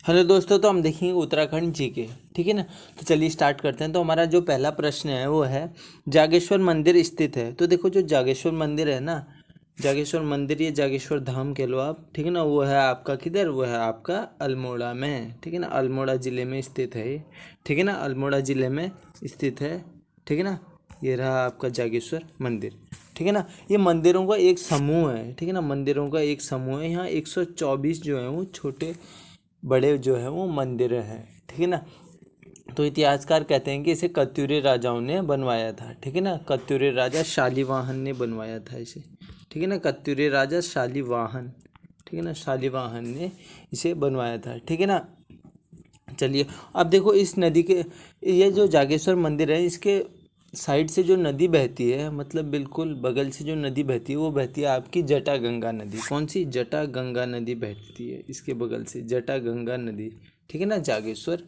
Hello दोस्तों, तो हम देखेंगे उत्तराखंड जी के। ठीक है ना। तो चलिए स्टार्ट करते हैं। तो हमारा जो पहला प्रश्न है वो है, जागेश्वर मंदिर स्थित है। तो देखो, जो जागेश्वर मंदिर है ना, जागेश्वर मंदिर, ये जागेश्वर धाम कह लो आप। ठीक है ना। वो है आपका किधर, वो है आपका अल्मोड़ा में। ठीक है ना। अल्मोड़ा ज़िले में स्थित है ये। ठीक है ना। अल्मोड़ा ज़िले में स्थित है। ठीक है ना। ये रहा आपका जागेश्वर मंदिर। ठीक है ना। ये मंदिरों का एक समूह है। ठीक है ना। मंदिरों का एक समूह है। यहाँ 124 जो है वो छोटे बड़े जो है वो मंदिर हैं। ठीक है ना। तो इतिहासकार कहते हैं कि इसे कत्यूरी राजाओं ने बनवाया था। ठीक है ना। कत्यूरी राजा शालिवाहन ने बनवाया था इसे। ठीक है ना। कत्यूरी राजा शालिवाहन, ठीक है ना, शालिवाहन ने इसे बनवाया था। ठीक है ना। चलिए, अब देखो इस नदी के, ये जो जागेश्वर मंदिर है इसके साइड से जो नदी बहती है, मतलब बिल्कुल बगल से जो नदी बहती है वो बहती है आपकी जटा गंगा नदी। कौन सी? जटा गंगा नदी बहती है इसके बगल से, जटा गंगा नदी। ठीक है ना। जागेश्वर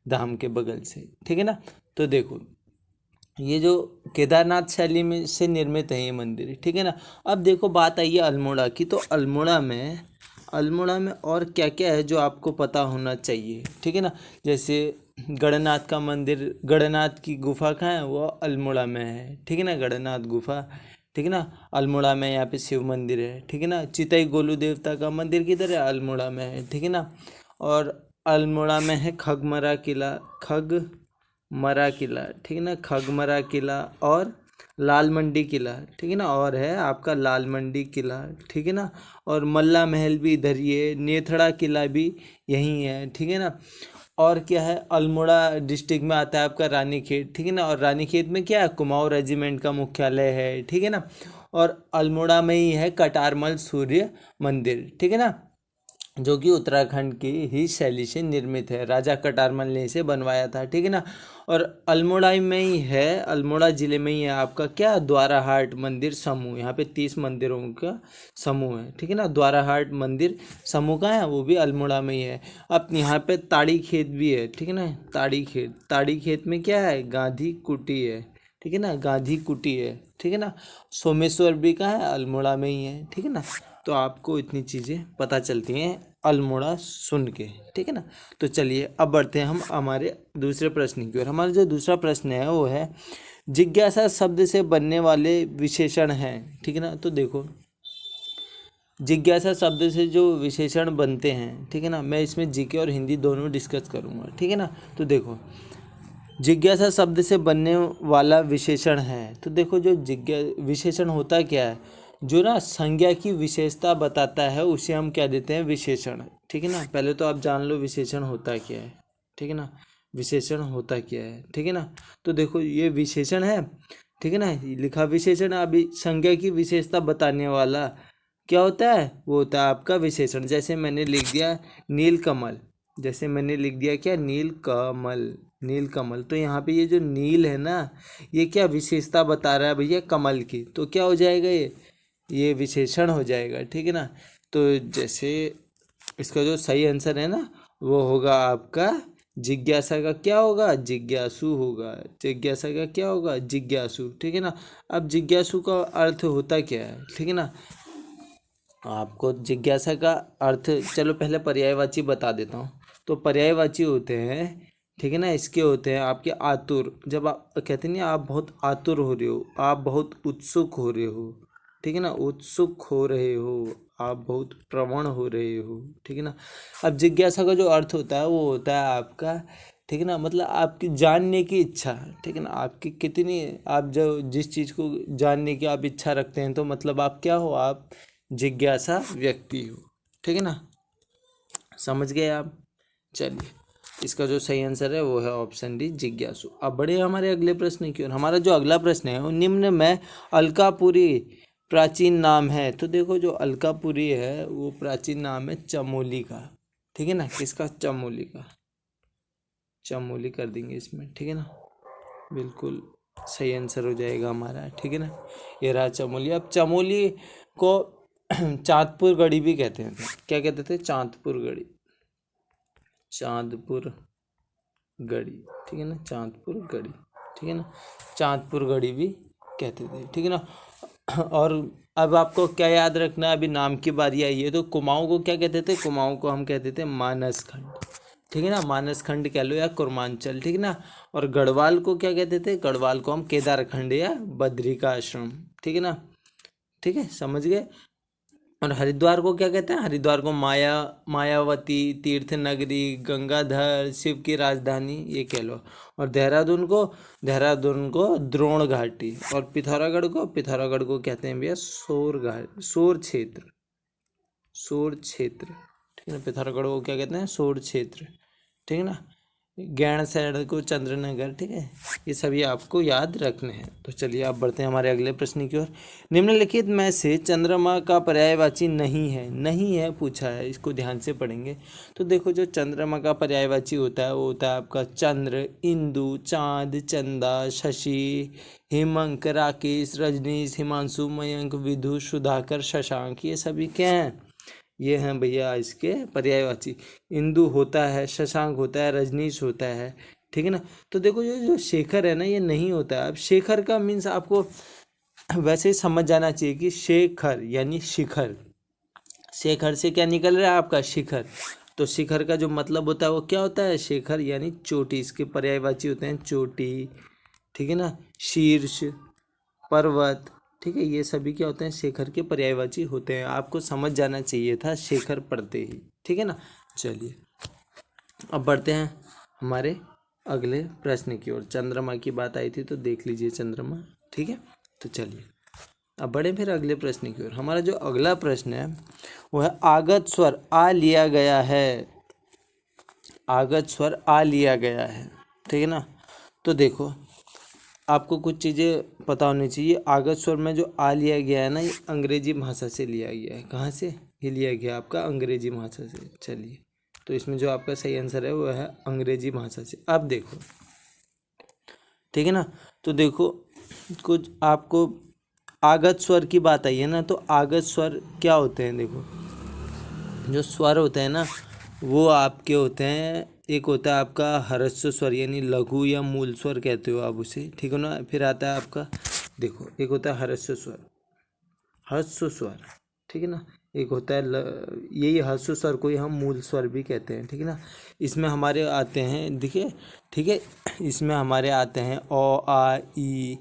धाम के बगल से। ठीक है ना। तो देखो, ये जो केदारनाथ शैली में से निर्मित है ये मंदिर। ठीक है ना। अब देखो, बात आई है अल्मोड़ा की। तो अल्मोड़ा में और क्या क्या है जो आपको पता होना चाहिए। ठीक है ना। जैसे गणनाथ का मंदिर, गणनाथ की गुफा कहाँ है? वो अल्मोड़ा में है। ठीक है ना। गणनाथ गुफा, ठीक है ना, अल्मोड़ा में। यहाँ पे शिव मंदिर है। ठीक है ना। चितई गोलू देवता का मंदिर किधर है? अल्मोड़ा में है। ठीक है ना। और अल्मोड़ा में है खगमरा किला, खगमरा किला। ठीक है ना। खगमरा किला और लाल मंडी किला। ठीक है ना। और है आपका लाल मंडी किला। ठीक है ना। और मल्ला महल भी इधर ही है। नेथड़ा किला भी यहीं है। ठीक है ना। और क्या है, अल्मोड़ा डिस्ट्रिक्ट में आता है आपका रानीखेत। ठीक है ना। और रानीखेत में क्या है? कुमाऊं रेजिमेंट का मुख्यालय है। ठीक है ना। और अल्मोड़ा में ही है कटारमल सूर्य मंदिर। ठीक है ना, जो कि उत्तराखंड की ही शैली से निर्मित है। राजा कटारमल ने इसे बनवाया था। ठीक है ना। और अल्मोड़ा में ही है, अल्मोड़ा ज़िले में ही है आपका क्या? द्वाराहाट मंदिर समूह। यहाँ पे 30 मंदिरों का समूह है। ठीक है ना। द्वाराहाट मंदिर समूह का है, वो भी अल्मोड़ा में ही है। अब यहाँ पे ताड़ी खेत भी है। ठीक है ना। ताड़ी खेत में क्या है? गांधी कुटी है। ठीक है ना। गांधी कुटी है। ठीक है ना। सोमेश्वर भी कहाँ है? अल्मोड़ा में ही है। ठीक है ना। तो आपको इतनी चीज़ें पता चलती हैं अल्मोड़ा सुन के। ठीक है ना। तो चलिए अब बढ़ते हैं हम हमारे दूसरे प्रश्न की ओर। हमारा जो दूसरा प्रश्न है वो है, जिज्ञासा शब्द से बनने वाले विशेषण हैं। ठीक है ना। तो देखो, जिज्ञासा शब्द से जो विशेषण बनते हैं, ठीक है ना, मैं इसमें जीके और हिंदी दोनों डिस्कस करूँगा। ठीक है ना। तो देखो, जिज्ञासा शब्द से बनने वाला विशेषण है। तो देखो, जो विशेषण होता क्या है? जो ना संज्ञा की विशेषता बताता है उसे हम क्या देते हैं? विशेषण। ठीक है ना। पहले तो आप जान लो विशेषण होता क्या है। ठीक है ना। विशेषण होता क्या है? ठीक है ना। तो देखो, ये विशेषण है। ठीक है ना। लिखा विशेषण। अभी संज्ञा की विशेषता बताने वाला क्या होता है? वो होता है आपका विशेषण। जैसे मैंने लिख दिया नीलकमल, जैसे मैंने लिख दिया क्या? नीलकमल, नीलकमल। तो यहाँ पे ये जो नील है ना, ये क्या विशेषता बता रहा है भैया? कमल की। तो क्या हो जाएगा? ये विशेषण हो जाएगा। ठीक है ना। तो जैसे इसका जो सही आंसर है ना, वो होगा आपका जिज्ञासा का क्या होगा? जिज्ञासु होगा। जिज्ञासा का क्या होगा? जिज्ञासु। ठीक है ना। अब जिज्ञासु का अर्थ होता क्या है? ठीक है ना। आपको जिज्ञासा का अर्थ चलो पहले पर्यायवाची बता देता हूँ। तो पर्यायवाची होते हैं, ठीक है ना, इसके होते हैं आपके आतुर। जब आप कहते नहीं, आप बहुत आतुर हो रहे हो, आप बहुत उत्सुक हो रहे हो। ठीक है ना। उत्सुक हो रहे हो, आप बहुत प्रवण हो रहे हो। ठीक है ना। अब जिज्ञासा का जो अर्थ होता है वो होता है आपका, ठीक है ना, मतलब आपकी जानने की इच्छा। ठीक है ना। आपकी कितनी, आप जो जिस चीज़ को जानने की आप इच्छा रखते हैं, तो मतलब आप क्या हो? आप जिज्ञासा व्यक्ति हो। ठीक है ना। समझ गए आप? चलिए, इसका जो सही आंसर है वो है ऑप्शन डी, जिज्ञासु। अब बढ़े हमारे अगले प्रश्न की ओर। हमारा जो अगला प्रश्न है वो, निम्न में अलकापुरी प्राचीन नाम है। तो देखो, जो अलकापुरी है वो प्राचीन नाम है चमोली का। ठीक है ना। किसका? चमोली का। चमोली कर देंगे इसमें। ठीक है ना। बिल्कुल सही आंसर हो जाएगा हमारा। ठीक है ना। ये रहा चमोली। अब चमोली को चांदपुर गढ़ी भी कहते हैं। क्या कहते थे? चांदपुर गढ़ी, चांदपुर गढ़ी। ठीक है ना। चांदपुर गढ़ी। ठीक है ना। चांदपुर गढ़ी भी कहते थे। ठीक है ना। और अब आपको क्या याद रखना है? अभी नाम की बारी आई है। तो कुमाऊं को क्या कहते थे? कुमाऊं को हम कहते थे मानस खंड। ठीक है ना, मानस खंड कह लो या कुर्मांचल, ठीक है ना। और गढ़वाल को क्या कहते थे, गढ़वाल को हम केदारखंड या बद्री का आश्रम, ठीक है ना, ठीक है, समझ गए। और हरिद्वार को क्या कहते हैं, हरिद्वार को मायावती तीर्थ नगरी, गंगाधर शिव की राजधानी, ये कह लो। और देहरादून को द्रोण घाटी। और पिथौरागढ़ को कहते हैं भैया सोर क्षेत्र, ठीक है ना। पिथौरागढ़ को क्या कहते हैं, सोर क्षेत्र, ठीक है ना। गैणसैण को चंद्रनगर, ठीक है। ये सभी आपको याद रखने हैं। तो चलिए आप बढ़ते हैं हमारे अगले प्रश्न की ओर। निम्नलिखित में से चंद्रमा का पर्यायवाची नहीं है पूछा है, इसको ध्यान से पढ़ेंगे। तो देखो, जो चंद्रमा का पर्यायवाची होता है वो होता है आपका चंद्र, इंदु, चांद, चंदा, शशि, हेमंत, राकेश, रजनीश, हिमांशु, मयंक, विधु, सुधाकर, शशांक, ये सभी क्या हैं, ये हैं भैया इसके पर्यायवाची। इंदु होता है, शशांक होता है, रजनीश होता है, ठीक है ना। तो देखो, जो शेखर है ना, ये नहीं होता है। अब शेखर का मीन्स आपको वैसे ही समझ जाना चाहिए कि शेखर यानी शिखर, शेखर से क्या निकल रहा है आपका, शिखर। तो शिखर का जो मतलब होता है वो क्या होता है, शेखर यानी चोटी। इसके पर्यायवाची होते हैं चोटी, ठीक है ना, शीर्ष, पर्वत, ठीक है। ये सभी क्या होते हैं, शेखर के पर्यायवाची होते हैं। आपको समझ जाना चाहिए था शेखर पढ़ते ही, ठीक है ना। चलिए अब बढ़ते हैं हमारे अगले प्रश्न की ओर। चंद्रमा की बात आई थी तो देख लीजिए चंद्रमा, ठीक है। तो चलिए अब बढ़े फिर अगले प्रश्न की ओर। हमारा जो अगला प्रश्न है वो है आगत स्वर आ लिया गया है, आगत स्वर आ लिया गया है, ठीक है ना। तो देखो, आपको कुछ चीज़ें पता होनी चाहिए। आगत स्वर में जो आ लिया गया है ना, ये अंग्रेजी भाषा से लिया गया है। कहाँ से ये लिया गया आपका, अंग्रेजी भाषा से। चलिए, तो इसमें जो आपका सही आंसर है वो है अंग्रेजी भाषा से। अब देखो, ठीक है ना। तो देखो, कुछ आपको आगत स्वर की बात आई है ना, तो आगत स्वर क्या होते हैं, देखो जो स्वर होते हैं ना वो आपके होते हैं, एक होता है आपका ह्रस्व स्वर यानी लघु या मूल स्वर कहते हो आप उसे, ठीक है ना। फिर आता है आपका, देखो एक होता है ह्रस्व स्वर, ठीक है ना। एक होता है यही ह्रस्व स्वर को ही हम मूल स्वर भी कहते हैं, ठीक है ना। इसमें हमारे आते हैं, देखिए, ठीक है, इसमें हमारे आते हैं ओ आ ई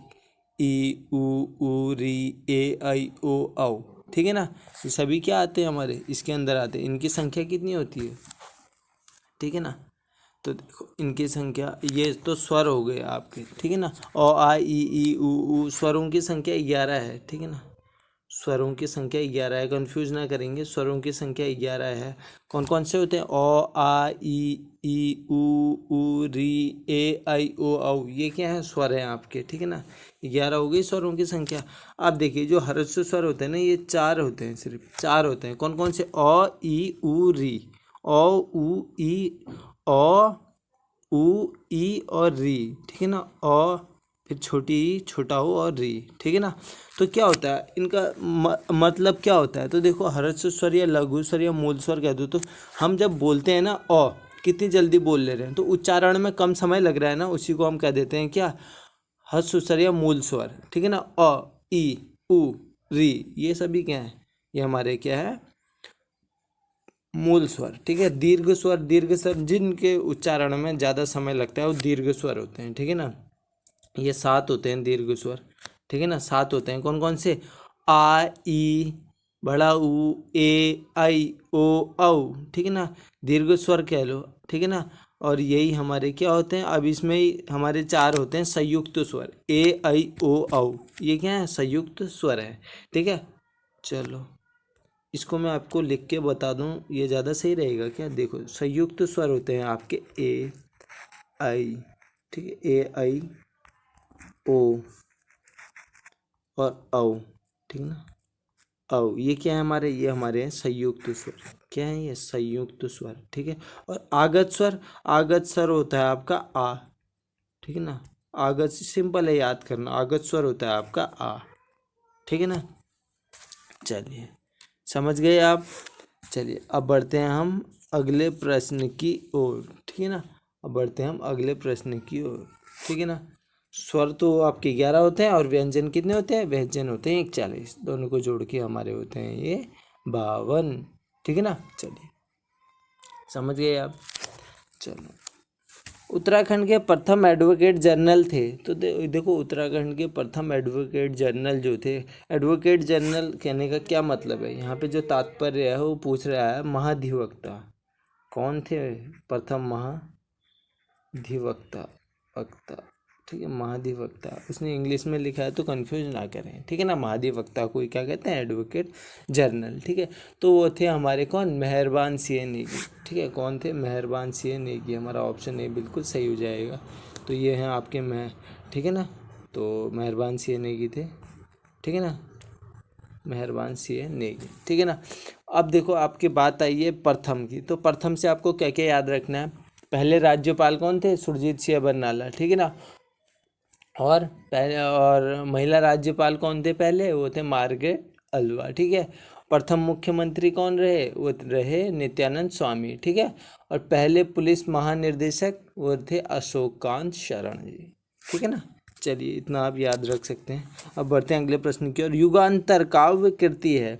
उ री ए ऐ ओ औ, ठीक है ना। ये सभी क्या आते हैं हमारे इसके अंदर आते हैं। इनकी संख्या कितनी होती है, ठीक है ना। तो देखो इनकी संख्या, ये तो स्वर हो गए आपके, ठीक है ना। ओ आ ई उ स्वरों की संख्या 11 है, ठीक है ना। स्वरों की संख्या 11 है, कंफ्यूज ना करेंगे, स्वरों की संख्या 11 है। कौन कौन से होते हैं, ओ आ ई उ री ए ऐ ओ औ, ये क्या है, स्वर हैं आपके, ठीक है ना। 11 हो गई स्वरों की संख्या। अब देखिए, जो ह्रस्व स्वर होते हैं ना, ये 4 होते हैं, सिर्फ 4 होते हैं। कौन कौन से, ओ ई उ री, ओ उ ई, ओ उ ई और री, ठीक है ना। ओ फिर छोटी ई, छोटा ओ और री, ठीक है ना। तो क्या होता है इनका मतलब क्या होता है, तो देखो ह्रस्व स्वर या लघु स्वर या मूल स्वर कह दो, तो हम जब बोलते हैं ना ओ, कितनी जल्दी बोल ले रहे हैं, तो उच्चारण में कम समय लग रहा है ना, उसी को हम कह देते हैं क्या, ह्रस्व स्वर या मूल स्वर, ठीक है ना। अ ई उ री, ये सभी क्या है, ये हमारे क्या है, मूल स्वर, ठीक है। दीर्घ स्वर जिनके उच्चारण में ज़्यादा समय लगता है वो दीर्घ स्वर होते हैं, ठीक है ना। ये 7 होते हैं दीर्घ स्वर, ठीक है ना। 7 होते हैं, कौन कौन से, आ ई, बड़ा ऊ, ए ऐ ओ औ, ठीक है ना, दीर्घ स्वर कह लो, ठीक है ना। और यही हमारे क्या होते हैं, अब इसमें ही हमारे 4 होते हैं संयुक्त स्वर, ए ऐ ओ औ, ये क्या है, संयुक्त स्वर है, ठीक है। चलो इसको मैं आपको लिख के बता दूं, ये ज़्यादा सही रहेगा क्या। देखो संयुक्त स्वर होते हैं आपके ए ऐ, ठीक है, ए ऐ ओ और औ, ठीक है ना। औ ये क्या है हमारे, ये हमारे हैं संयुक्त स्वर, क्या है ये, संयुक्त स्वर, ठीक है। और आगत स्वर होता है आपका आ, ठीक है ना। आगत सिंपल है याद करना, आगत स्वर होता है आपका आ, ठीक है ना। चलिए समझ गए आप। चलिए अब बढ़ते हैं हम अगले प्रश्न की ओर, ठीक है ना। अब बढ़ते हैं हम अगले प्रश्न की ओर, ठीक है ना। स्वर तो आपके 11 होते हैं और व्यंजन कितने होते हैं, व्यंजन होते हैं 41, दोनों को जोड़ के हमारे होते हैं ये 52, ठीक है ना। चलिए समझ गए आप। चलो, उत्तराखंड के प्रथम एडवोकेट जनरल थे। तो देखो उत्तराखंड के प्रथम एडवोकेट जनरल जो थे, एडवोकेट जनरल कहने का क्या मतलब है, यहाँ पे जो तात्पर्य है वो पूछ रहा है महाधिवक्ता। कौन थे प्रथम महाधिवक्ता? वक्ता, ठीक है, महाधिवक्ता। उसने इंग्लिश में लिखा है तो कंफ्यूज ना करें, ठीक है ना। महाधिवक्ता को क्या कहते हैं? एडवोकेट जनरल, ठीक है। तो वो थे हमारे कौन? मेहरबान सिंह नेगी, ठीक है। कौन थे? मेहरबान सिंह नेगी। हमारा ऑप्शन ए बिल्कुल सही हो जाएगा। तो ये हैं आपके ठीक है ना। तो मेहरबान सिंह नेगी थे, ठीक है ना, मेहरबान सिंह नेगी, ठीक है ना। अब देखो आपकी बात आई है प्रथम की, तो प्रथम से आपको क्या क्या याद रखना है? पहले राज्यपाल कौन थे? सुरजीत सिंह बरनाला, ठीक है ना। और महिला राज्यपाल कौन थे पहले? वो थे मार्गरेट अल्वा, ठीक है। प्रथम मुख्यमंत्री कौन रहे? वो रहे नित्यानंद स्वामी, ठीक है। और पहले पुलिस महानिर्देशक वो थे अशोककांत शरण जी, ठीक है ना। चलिए इतना आप याद रख सकते हैं। अब बढ़ते हैं अगले प्रश्न की ओर। युगांतर काव्य कृति है।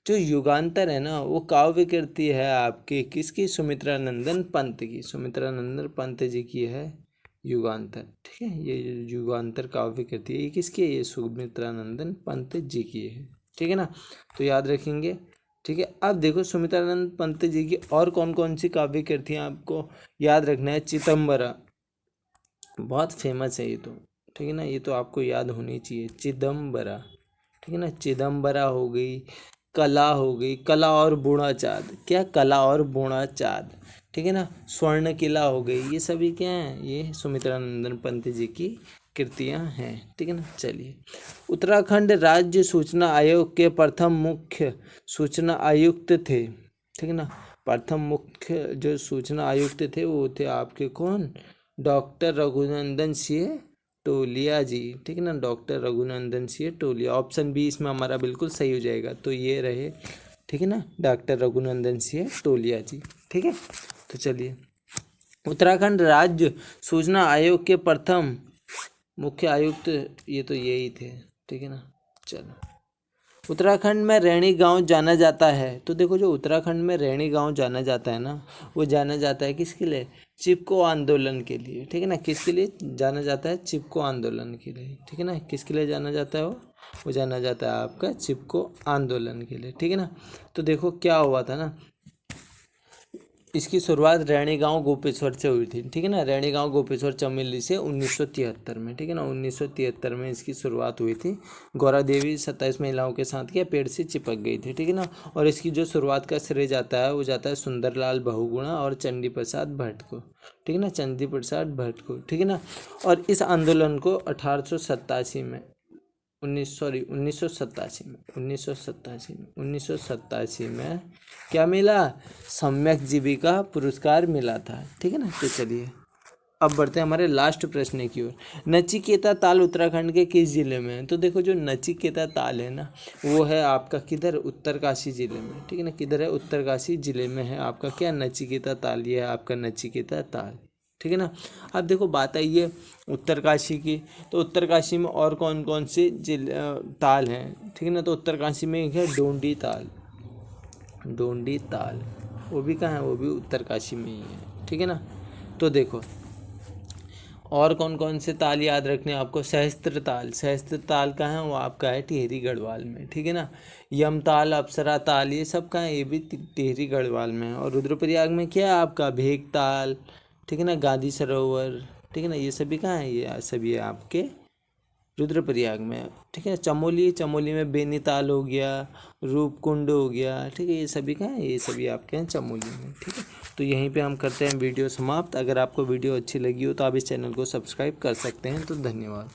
जो युगांतर है ना वो काव्य कृति है आपकी किसकी? सुमित्रा नंदन पंत की। सुमित्रा नंदन पंत जी की है युगांतर, ठीक है। ये युगांतर काव्य कृति है, ये किसकी है? ये सुमित्रा नंदन पंत जी की है, ठीक है ना। तो याद रखेंगे, ठीक है। अब देखो सुमित्रानंद पंत जी की और कौन कौन सी काव्य कृतियाँ आपको याद रखना है। चिदम्बरा बहुत फेमस है ये तो, ठीक है ना, ये तो आपको याद होनी चाहिए। चिदम्बरा, ठीक है ना। चिदम्बरा हो गई, कला हो गई, कला और बूढ़ा चाँद, क्या? कला और बूढ़ा चाँद, ठीक है ना। स्वर्ण किला हो गई, ये सभी क्या हैं? ये सुमित्रा नंदन पंत जी की कृतियाँ हैं, ठीक है ना। चलिए, उत्तराखंड राज्य सूचना आयोग के प्रथम मुख्य सूचना आयुक्त थे, ठीक है ना। प्रथम मुख्य जो सूचना आयुक्त थे वो थे आपके कौन? डॉक्टर रघुनंदन सिंह टोलिया जी, ठीक है ना। डॉक्टर रघुनंदन सिंह टोलिया, ऑप्शन बी इसमें हमारा बिल्कुल सही हो जाएगा। तो ये रहे, ठीक है ना, डॉक्टर रघुनंदन सिंह टोलिया जी, ठीक है। तो चलिए, उत्तराखंड राज्य सूचना आयोग के प्रथम मुख्य आयुक्त ये तो यही थे, ठीक है ना। चलो, उत्तराखंड में रैणी गांव जाना जाता है। तो देखो जो उत्तराखंड में रैणी गांव जाना जाता है ना, वो जाना जाता है किसके लिए? चिपको आंदोलन के लिए, ठीक है ना। किसके लिए जाना जाता है? चिपको आंदोलन के लिए, ठीक है ना। किसके लिए जाना जाता है? वो जाना जाता है आपका चिपको आंदोलन के लिए, ठीक है ना। तो देखो क्या हुआ था ना, इसकी शुरुआत रैणी गांव गोपेश्वर से हुई थी, ठीक है ना। रैणी गांव गोपेश्वर चमेली से 1973 में, ठीक है ना, 1973 में इसकी शुरुआत हुई थी। गौरा देवी 27 महिलाओं के साथ क्या पेड़ से चिपक गई थी, ठीक है ना। और इसकी जो शुरुआत का श्रेय जाता है वो जाता है सुंदरलाल बहुगुणा और चंडी प्रसाद भट्ट को, ठीक है ना, चंडी प्रसाद भट्ट को, ठीक है ना। और इस आंदोलन को 1887 में 1987 में क्या मिला? सम्यक जीविका पुरस्कार मिला था, ठीक है ना। तो चलिए अब बढ़ते हैं हमारे लास्ट प्रश्न की ओर। नचिकेता ताल उत्तराखंड के किस जिले में है? तो देखो जो नचिकेता ताल है ना वो है आपका किधर? उत्तरकाशी जिले में, ठीक है ना। किधर है? उत्तरकाशी जिले में है आपका क्या? नचिकेता ताल, ये है आपका नचिकेता ताल, ठीक है ना। अब देखो बात आई है उत्तरकाशी की, तो उत्तरकाशी में और कौन कौन से ताल हैं, ठीक है ना। तो उत्तरकाशी में एक है डोंडी ताल, डोंडी ताल, वो भी कहाँ है? वो भी उत्तरकाशी में ही है, ठीक है ना। तो देखो और कौन कौन से ताल याद रखने हैं आपको? सहस्त्र ताल, सहस्त्र ताल कहाँ है? वो आपका है टिहरी गढ़वाल में, ठीक है ना। यम ताल, अप्सरा ताल, ये सब कहाँ है? ये भी टिहरी गढ़वाल में है। और रुद्रप्रयाग में क्या है आपका? भेक ताल, ठीक है ना, गांधी सरोवर, ठीक है ना, ये सभी कहाँ है? ये सभी है आपके रुद्रप्रयाग में, ठीक है। चमोली, चमोली में बेनीताल हो गया, रूपकुंड हो गया, ठीक है, ये सभी कहाँ है? ये सभी आपके हैं चमोली में, ठीक है। तो यहीं पे हम करते हैं वीडियो समाप्त। अगर आपको वीडियो अच्छी लगी हो तो आप इस चैनल को सब्सक्राइब कर सकते हैं। तो धन्यवाद।